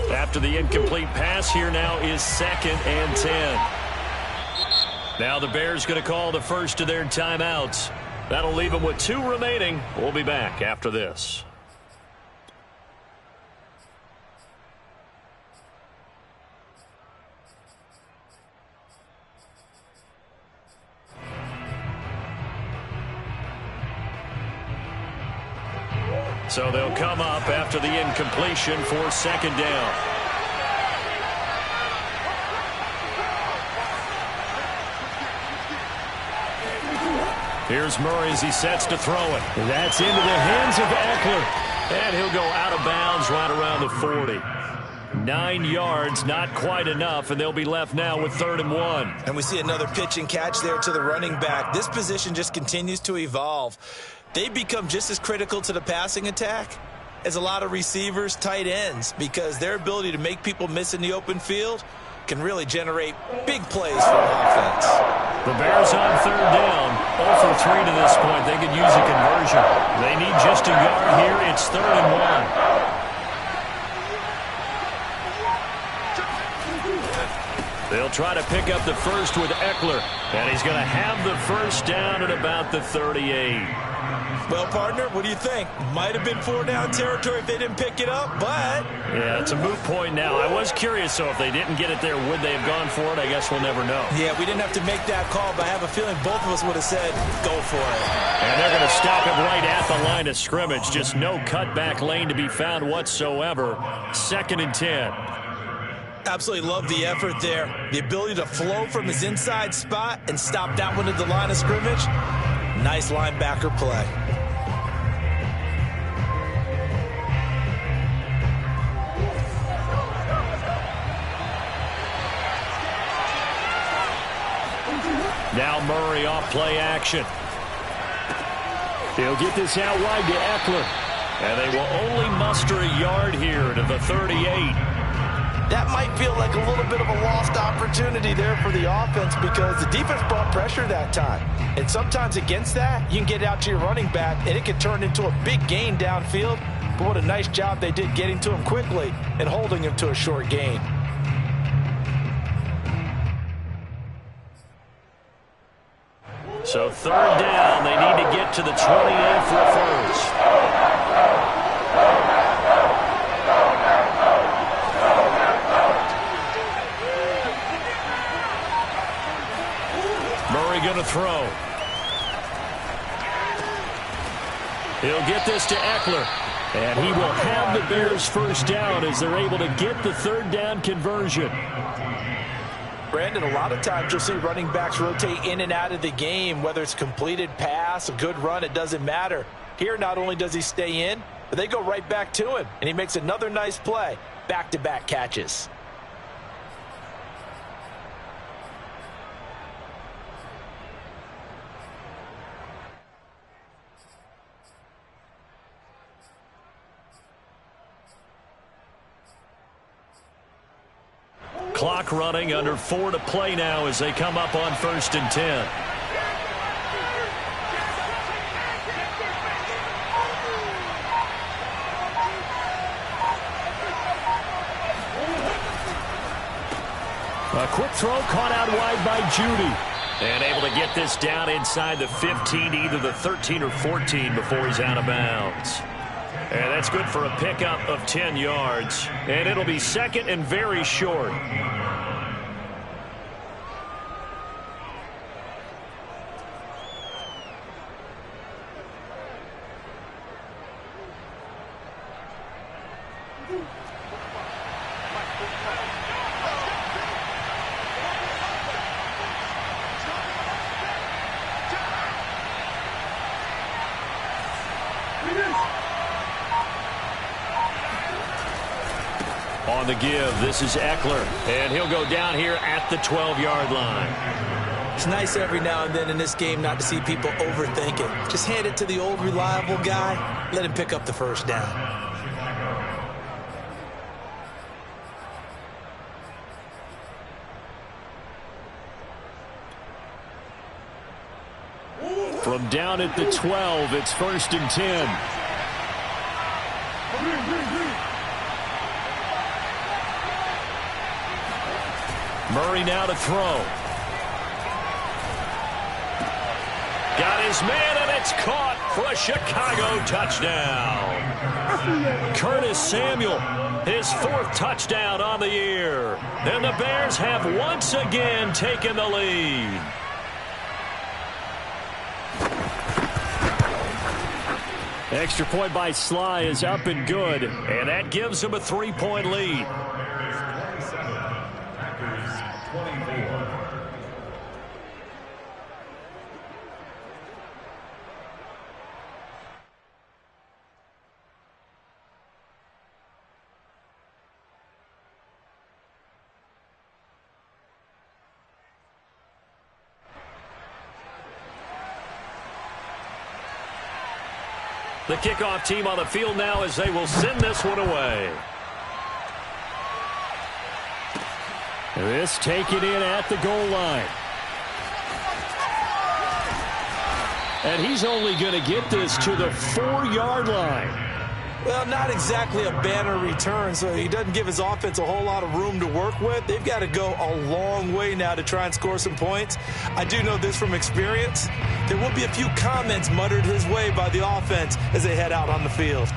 S2: After the incomplete pass, here now is 2nd and 10. Now the Bears going to call the first of their timeouts. That'll leave them with 2 remaining. We'll be back after this. So they'll come up after the incompletion for 2nd down. Here's Murray as he sets to throw it.
S4: That's into the hands of Eckler.
S2: And he'll go out of bounds right around the 40. 9 yards, not quite enough, and they'll be left now with 3rd and 1.
S3: And we see another pitch and catch there to the running back. This position just continues to evolve. They become just as critical to the passing attack as a lot of receivers, tight ends, because their ability to make people miss in the open field can really generate big plays for an offense.
S2: The Bears on 3rd down, 0 for 3 to this point. They could use a conversion. They need just a yard here. It's 3rd and 1. They'll try to pick up the first with Eckler, and he's going to have the first down at about the 38.
S3: Well, partner, what do you think? Might have been 4-down territory if they didn't pick it up, but...
S2: Yeah, it's a moot point now. I was curious, so if they didn't get it there, would they have gone for it? I guess we'll never know.
S3: Yeah, we didn't have to make that call, but I have a feeling both of us would have said, go for it.
S2: And they're going to stop it right at the line of scrimmage. Just no cutback lane to be found whatsoever. 2nd and 10.
S3: Absolutely love the effort there. The ability to flow from his inside spot and stop that one at the line of scrimmage. Nice linebacker play.
S2: Now Murray off play action. He'll get this out wide to Eckler. And they will only muster a yard here to the 38.
S3: That might feel like a little bit of a lost opportunity there for the offense because the defense brought pressure that time. And sometimes against that, you can get out to your running back, and it can turn into a big gain downfield. But what a nice job they did getting to him quickly and holding him to a short gain.
S2: So 3rd down, they need to get to the 28 for a first. Murray going to throw. He'll get this to Eckler. And he will have the Bears first down as they're able to get the 3rd down conversion.
S3: Brandon, a lot of times you'll see running backs rotate in and out of the game, whether it's completed pass, a good run, it doesn't matter. Here, not only does he stay in, but they go right back to him, and he makes another nice play. Back-to-back catches.
S2: Clock running, under 4 to play now as they come up on 1st and 10. A quick throw caught out wide by Judy. And able to get this down inside the 15, either the 13 or 14 before he's out of bounds. And that's good for a pickup of 10 yards. And it'll be 2nd and very short. On the give, this is Eckler, and he'll go down here at the 12-yard line.
S3: It's nice every now and then in this game not to see people overthink it. Just hand it to the old reliable guy, let him pick up the first down.
S2: From down at the 12, it's 1st and 10. Murray now to throw. Got his man, and it's caught for a Chicago touchdown. Curtis Samuel, his 4th touchdown on the year. And the Bears have once again taken the lead. Extra point by Sly is up and good, and that gives him a 3-point lead. The kickoff team on the field now as they will send this one away. This taken in at the goal line. And he's only going to get this to the 4-yard line.
S3: Well, not exactly a banner return, so he doesn't give his offense a whole lot of room to work with. They've got to go a long way now to try and score some points. I do know this from experience. There will be a few comments muttered his way by the offense as they head out on the field.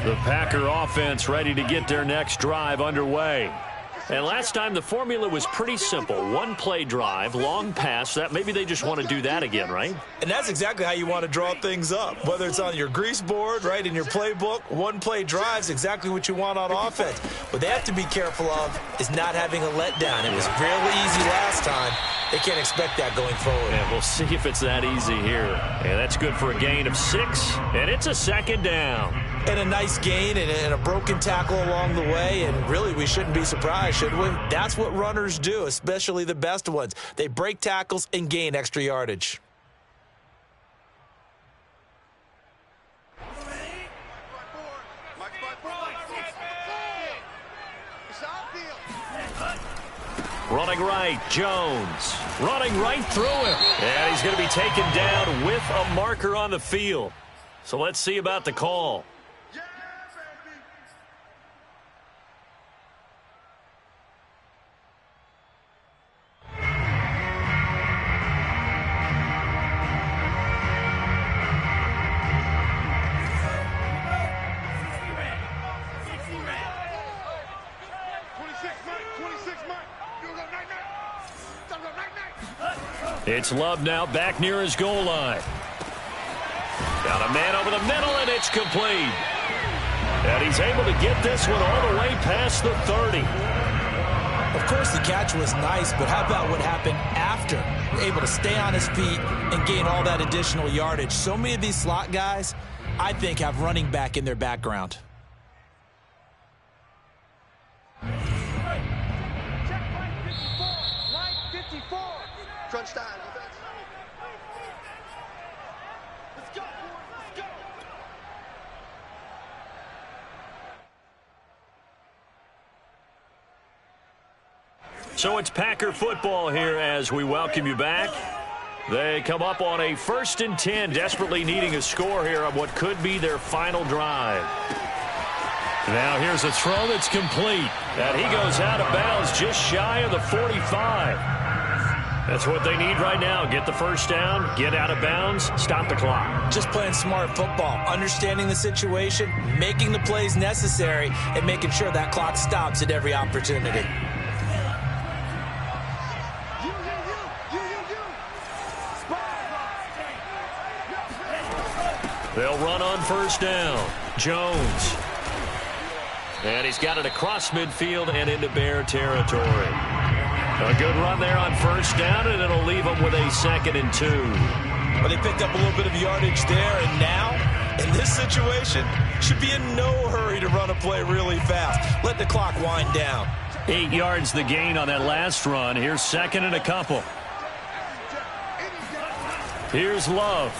S4: The Packer offense ready to get their next drive underway. And last time the formula was pretty simple. One play drive, long pass. That maybe they just want to do that again, right?
S3: And that's exactly how you want to draw things up. Whether it's on your grease board, right, in your playbook, one play drive is exactly what you want on offense. What they have to be careful of is not having a letdown. It was really easy last time. They can't expect that going forward.
S4: And we'll see if it's that easy here. And that's good for a gain of 6. And it's a second down.
S3: And a nice gain and a broken tackle along the way. And really, we shouldn't be surprised, should we? That's what runners do, especially the best ones. They break tackles and gain extra yardage.
S4: Running right, Jones. Running right through him. And he's going to be taken down with a marker on the field. So let's see about the call. It's Love now back near his goal line. Got a man over the middle, and it's complete. And he's able to get this one all the way past the 30.
S3: Of course, the catch was nice, but how about what happened after? Able to stay on his feet and gain all that additional yardage. So many of these slot guys, I think, have running back in their background.
S7: Crunch time. Let's go. Let's go.
S4: So it's Packer football here as we welcome you back. They come up on a 1st and 10, desperately needing a score here on what could be their final drive. Now here's a throw that's complete. And he goes out of bounds just shy of the 45. That's what they need right now. Get the first down, get out of bounds, stop the clock.
S3: Just playing smart football, understanding the situation, making the plays necessary, and making sure that clock stops at every opportunity.
S4: They'll run on first down. Jones. And he's got it across midfield and into Bear territory. A good run there on first down, and it'll leave them with a 2nd and 2.
S3: Well, they picked up a little bit of yardage there, and now, in this situation, should be in no hurry to run a play really fast. Let the clock wind down.
S4: 8 yards the gain on that last run. Here's 2nd and a couple. Here's Love.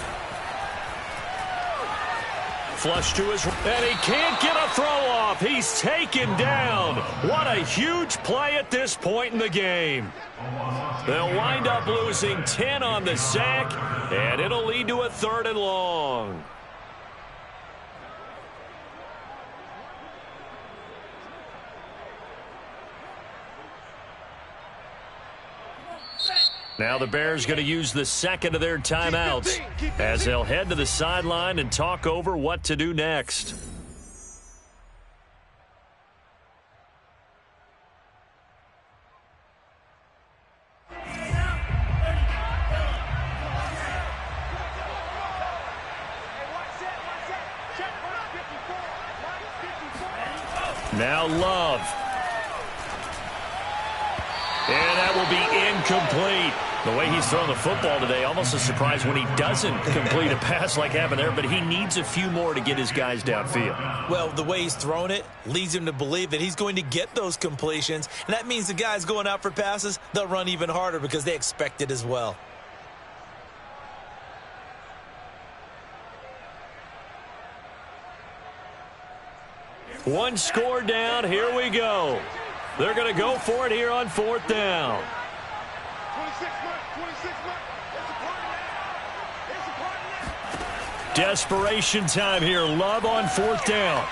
S4: Flush to his, and he can't get a throw off. He's taken down. What a huge play at this point in the game. They'll wind up losing 10 on the sack, and it'll lead to a 3rd and long. Now the Bears going to use the 2nd of their timeouts as they'll head to the sideline and talk over what to do next. Now Love. And that will be incomplete. The way he's throwing the football today, almost a surprise when he doesn't complete a pass like happened there, but he needs a few more to get his guys downfield.
S3: Well, the way he's thrown it leads him to believe that he's going to get those completions, and that means the guys going out for passes, they'll run even harder because they expect it as well.
S4: One score down, here we go. They're going to go for it here on 4th down.
S7: 26 months.
S4: desperation time here. Love on 4th down.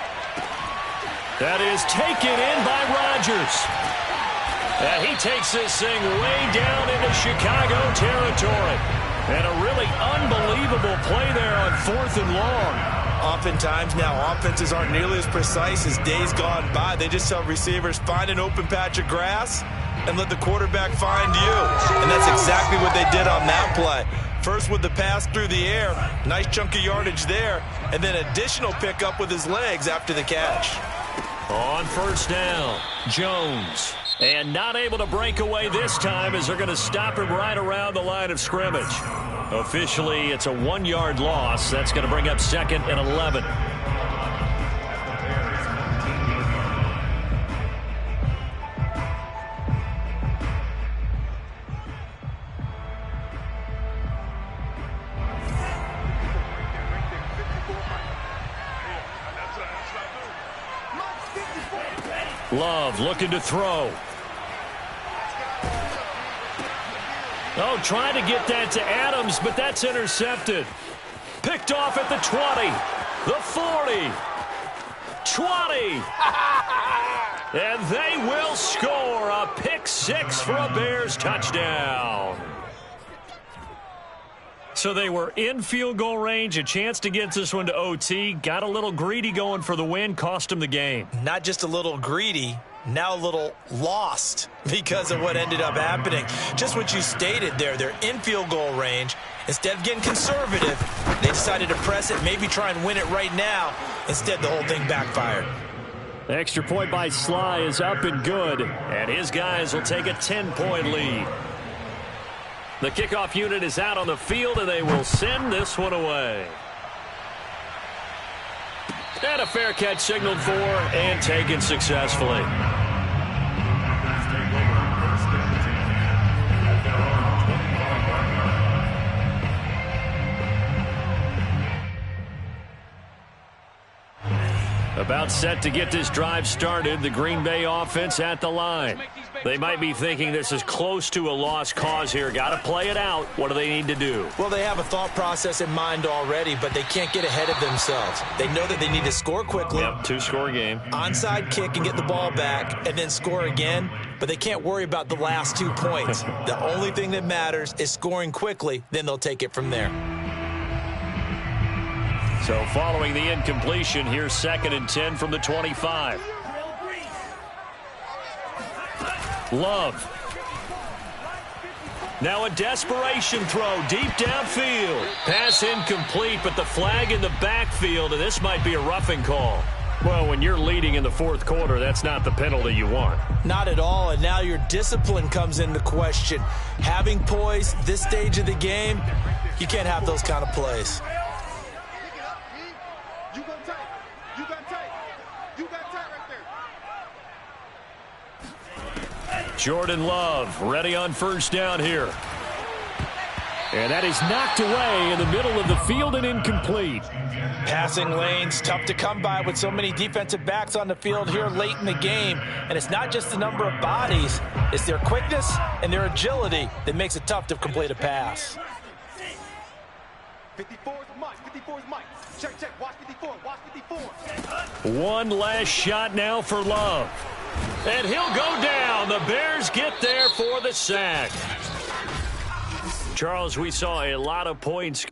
S4: That is taken in by Rodgers. And he takes this thing way down into Chicago territory. And a really unbelievable play there on 4th and long.
S3: Oftentimes now, offenses aren't nearly as precise as days gone by. They just tell receivers, find an open patch of grass and let the quarterback find you. And that's exactly what they did on that play. First with the pass through the air, nice chunk of yardage there, and then additional pickup with his legs after the catch.
S4: On 1st down, Jones. And not able to break away this time as they're going to stop him right around the line of scrimmage. Officially, it's a 1-yard loss. That's going to bring up 2nd and 11. Love looking to throw. Oh, trying to get that to Adams, but that's intercepted. Picked off at the 20, the 40, 20. And they will score a pick 6 for a Bears touchdown. So they were in field goal range, a chance to get this one to OT. Got a little greedy going for the win, cost them the game.
S3: Not just a little greedy, now a little lost because of what ended up happening. Just what you stated there, they're in field goal range. Instead of getting conservative, they decided to press it, maybe try and win it right now. Instead, the whole thing backfired.
S4: The extra point by Sly is up and good, and his guys will take a 10-point lead. The kickoff unit is out on the field, and they will send this one away. And a fair catch signaled for and taken successfully. About set to get this drive started, the Green Bay offense at the line. They might be thinking this is close to a lost cause here. Got to play it out. What do they need to do?
S3: Well, they have a thought process in mind already, but they can't get ahead of themselves. They know that they need to score quickly.
S4: Yep, 2-score game.
S3: Onside kick and get the ball back and then score again, but they can't worry about the last 2 points. The only thing that matters is scoring quickly, then they'll take it from there.
S4: So following the incompletion, here's 2nd and 10 from the 25. Love. Now a desperation throw deep downfield. Pass incomplete, but the flag in the backfield, and this might be a roughing call. Well, when you're leading in the 4th quarter, that's not the penalty you want.
S3: Not at all, and now your discipline comes into question. Having poise this stage of the game, you can't have those kind of plays.
S4: Jordan Love ready on 1st down here. And that is knocked away in the middle of the field and incomplete.
S3: Passing lanes, tough to come by with so many defensive backs on the field here late in the game. And it's not just the number of bodies, it's their quickness and their agility that makes it tough to complete a pass.
S7: 54 is Mike, 54 is Mike. Check, watch 54, watch 54.
S4: One last shot now for Love. And he'll go down. The Bears get there for the sack. Charles, we saw a lot of points